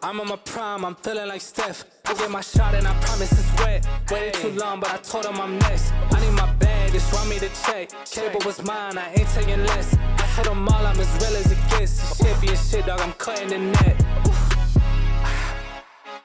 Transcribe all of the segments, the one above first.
I'm on my prime, I'm feeling like Steph. I get my shot and I promise it's wet. Waited too long, but I told him I'm next. I need my bag, just run me the check. Cable was mine, I ain't taking less. I told them all I'm as real as it gets. Shit be a shit, dog, I'm cutting the net.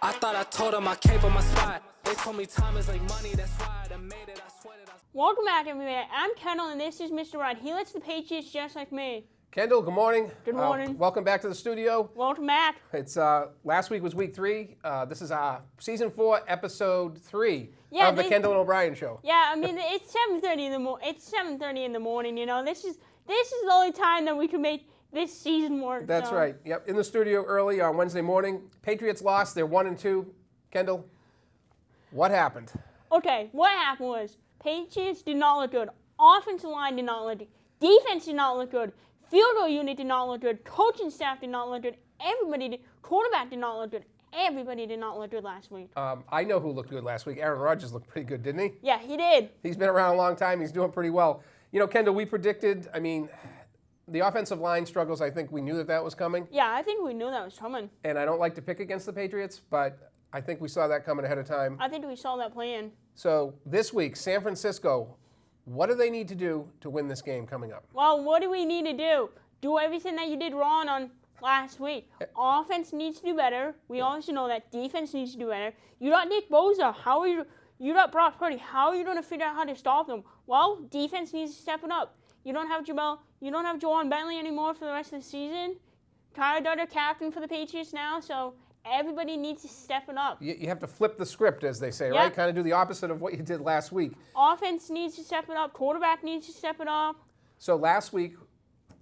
I thought I told them I came for my spot. They told me time is like money, that's why I made it, I swear that I... Welcome back, everybody. I'm Kendall, and this is Mr. Rod. He lets the Patriots just like me. Kendall, good morning. Good morning. Welcome back to the studio. Welcome back. It's last week was week 3. This is season 4, episode 3 of the Kendall O'Brien show. Yeah, I mean it's 7:30 in the morning. It's 7:30 in the morning. You know, this is the only time that we can make this season work. That's right. Yep. In the studio early on Wednesday morning. Patriots lost. They're 1-2. Kendall, what happened? Okay, what happened was Patriots did not look good. Offensive line did not look good. Defense did not look good. Field goal unit did not look good. Coaching staff did not look good. Quarterback did not look good. Everybody did not look good last week. I know who looked good last week. Aaron Rodgers looked pretty good, didn't he? Yeah, he did. He's been around a long time. He's doing pretty well. You know, Kendall, we predicted, the offensive line struggles, I think we knew that was coming. Yeah, I think we knew that was coming. And I don't like to pick against the Patriots, but I think we saw that coming ahead of time. I think we saw that playing. So this week, San Francisco, what do they need to do to win this game coming up? Well, what do we need to do? Do everything that you did wrong on last week. Offense needs to do better. We also know that defense needs to do better. You got Nick Bosa. You got Brock Purdy. How are you going to figure out how to stop them? Well, defense needs to step it up. You don't have Jawan Bentley anymore for the rest of the season. Tyler Dudder, captain for the Patriots now, so everybody needs to step it up. You have to flip the script, as they say, Yep. right? Kind of do the opposite of what you did last week. Offense needs to step it up. Quarterback needs to step it up. So last week,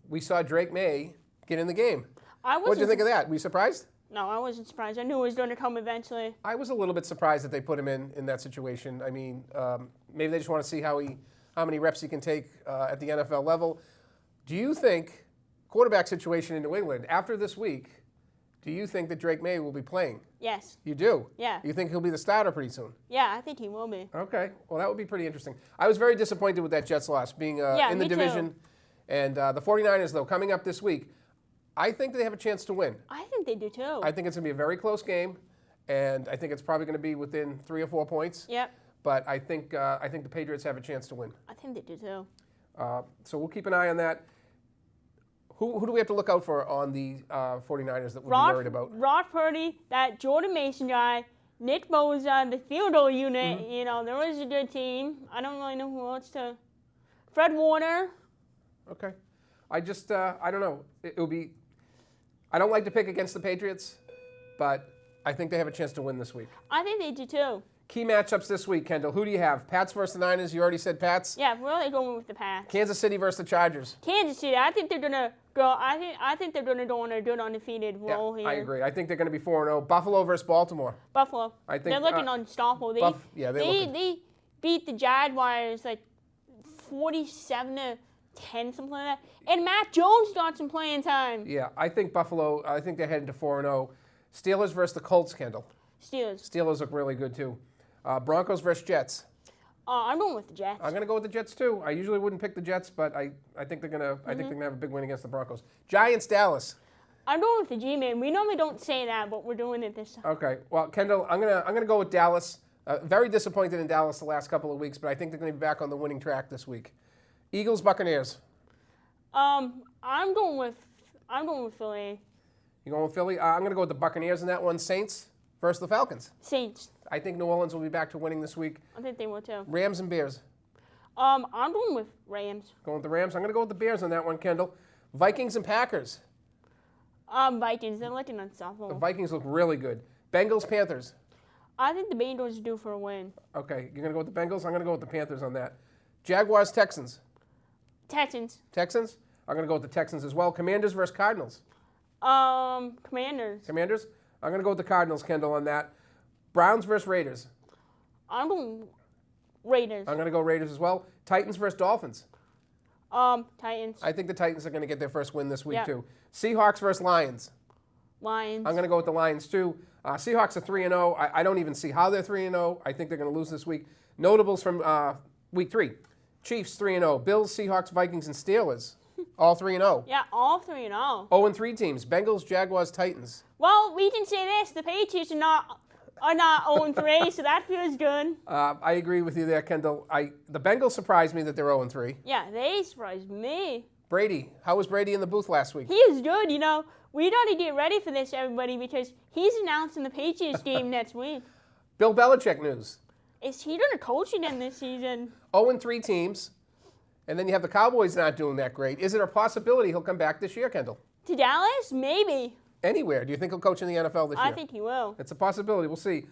we saw Drake May get in the game. What did you think of that? Were you surprised? No, I wasn't surprised. I knew it was going to come eventually. I was a little bit surprised that they put him in that situation. Maybe they just want to see how many reps he can take at the NFL level. Do you think, quarterback situation in New England, after this week, do you think that Drake May will be playing? Yes. You do? Yeah. You think he'll be the starter pretty soon? Yeah, I think he will be. Okay. Well, that would be pretty interesting. I was very disappointed with that Jets loss, being in the division. Too. And the 49ers, though, coming up this week, I think they have a chance to win. I think they do, too. I think it's going to be a very close game, and I think it's probably going to be within 3 or 4 points. Yep. But I think the Patriots have a chance to win. I think they do, too. So we'll keep an eye on that. Who do we have to look out for on the 49ers that we'll be worried about? Brock Purdy, that Jordan Mason guy, Nick Bosa, the field goal unit. Mm-hmm. You know, there was a good team. I don't really know who else to. Fred Warner. Okay. I don't know. It will be. I don't like to pick against the Patriots, but I think they have a chance to win this week. I think they do, too. Key matchups this week, Kendall. Who do you have? Pats versus the Niners. You already said Pats. Yeah, we're really going with the Pats. Kansas City versus the Chargers. Kansas City. I think they're gonna go. I think they're gonna go on a good undefeated roll here. I agree. I think they're going to be 4-0. Buffalo versus Baltimore. Buffalo. I think they're looking unstoppable. They beat the Jaguars like 47-10, something like that. And Matt Jones got some playing time. Yeah, I think Buffalo. I think they're heading to 4-0. Steelers versus the Colts, Kendall. Steelers look really good too. Broncos versus Jets. I'm going with the Jets. I'm going to go with the Jets too. I usually wouldn't pick the Jets, but I think they're gonna. I think they're gonna have a big win against the Broncos. Giants Dallas. I'm going with the G-Man. We normally don't say that, but we're doing it this time. Okay. Well, Kendall, I'm gonna go with Dallas. Very disappointed in Dallas the last couple of weeks, but I think they're going to be back on the winning track this week. Eagles Buccaneers. I'm going with Philly. You going with Philly? I'm going to go with the Buccaneers in that one. Saints versus the Falcons. Saints. I think New Orleans will be back to winning this week. I think they will too. Rams and Bears. I'm going with Rams. Going with the Rams. I'm going to go with the Bears on that one, Kendall. Vikings and Packers. Vikings. They're looking unstoppable. The Vikings look really good. Bengals Panthers. I think the Bengals are due for a win. Okay, you're going to go with the Bengals? I'm going to go with the Panthers on that. Jaguars Texans. Texans. Texans? I'm going to go with the Texans as well. Commanders versus Cardinals. Commanders. Commanders? I'm going to go with the Cardinals, Kendall, on that. Browns versus Raiders. I'm going Raiders. I'm going to go Raiders as well. Titans versus Dolphins. Titans. I think the Titans are going to get their first win this week, too. Seahawks versus Lions. Lions. I'm going to go with the Lions, too. Seahawks are 3-0. I don't even see how they're 3-0. I think they're going to lose this week. Notables from week 3. Chiefs 3-0. Bills, Seahawks, Vikings, and Steelers. All 3-0. Yeah, all 3-0. 0-3 teams: Bengals, Jaguars, Titans. Well, we can say this: the Patriots are not 0-3, so that feels good. I agree with you there, Kendall. The Bengals surprised me that they're 0-3. Yeah, they surprised me. Brady, how was Brady in the booth last week? He is good, We got to get ready for this, everybody, because he's announcing the Patriots game next week. Bill Belichick news. Is he going to coach again this season? 0-3 teams, and then you have the Cowboys not doing that great. Is it a possibility he'll come back this year, Kendall? To Dallas? Maybe. Anywhere. Do you think he'll coach in the NFL this year? I think he will. It's a possibility. We'll see.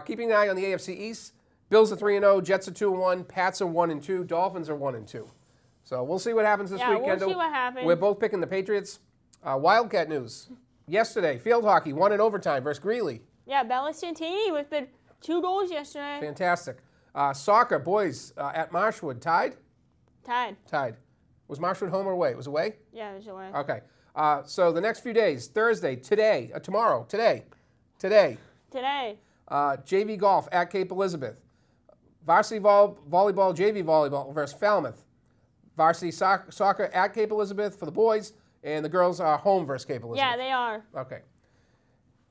Keeping an eye on the AFC East. Bills are 3-0, Jets are 2-1, Pats are 1-2, Dolphins are 1-2. So we'll see what happens this week, we'll Kendall. see what happens. We're both picking the Patriots. Wildcat news. Yesterday, field hockey won in overtime versus Greeley. Yeah, Bella Santini with the 2 goals yesterday. Fantastic. Soccer, boys at Marshwood, tied? Tied. Was Marshwood home or away? It was away? Yeah, it was away. Okay. So the next few days, Thursday, tomorrow, today. JV golf at Cape Elizabeth. Varsity volleyball, JV volleyball versus Falmouth. Varsity soccer at Cape Elizabeth for the boys, and the girls are home versus Cape Elizabeth. Yeah, they are. Okay.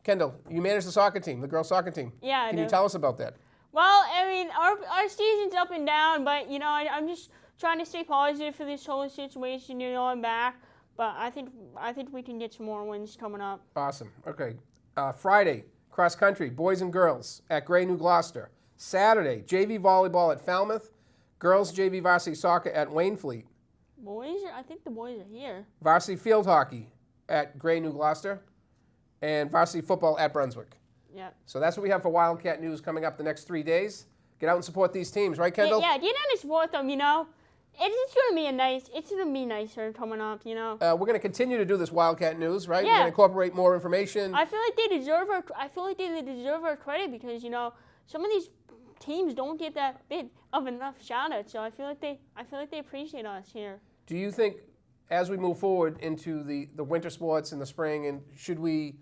Kendall, you manage the soccer team, the girls' soccer team. Yeah, I Can do. you tell us about that? Well, I mean, our season's up and down, but, I'm just trying to stay positive for this whole situation. I'm back, but I think we can get some more wins coming up. Awesome. Okay. Friday, cross country, boys and girls at Gray New Gloucester. Saturday, JV volleyball at Falmouth. Girls JV varsity soccer at Waynfleet. I think the boys are here. Varsity field hockey at Gray New Gloucester. And varsity football at Brunswick. Yeah. So that's what we have for Wildcat News coming up the next 3 days. Get out and support these teams, right, Kendall? Yeah, get out and support them, It's gonna be nicer coming up, We're going to continue to do this Wildcat News, right? Yeah. We're going to incorporate more information. I feel like they deserve our credit because some of these teams don't get that big of enough shout out. So I feel like they appreciate us here. Do you think, as we move forward into the winter sports in the spring, and should we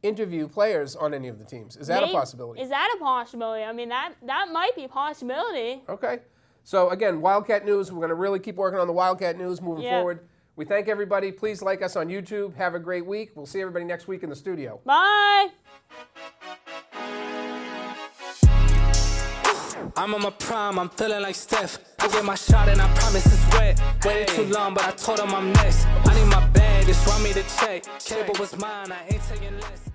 interview players on any of the teams? Is that a possibility? Is that a possibility? I mean, that might be a possibility. Okay. So again, Wildcat News. We're going to really keep working on the Wildcat News moving forward. We thank everybody. Please like us on YouTube. Have a great week. We'll see everybody next week in the studio. Bye. I'm on my prime, I'm feeling like Steph. I get my shot and I promise it's wet. Waited too long, but I told him I'm next. I need my bag, just run me the check. Cable was mine, I ain't taking less.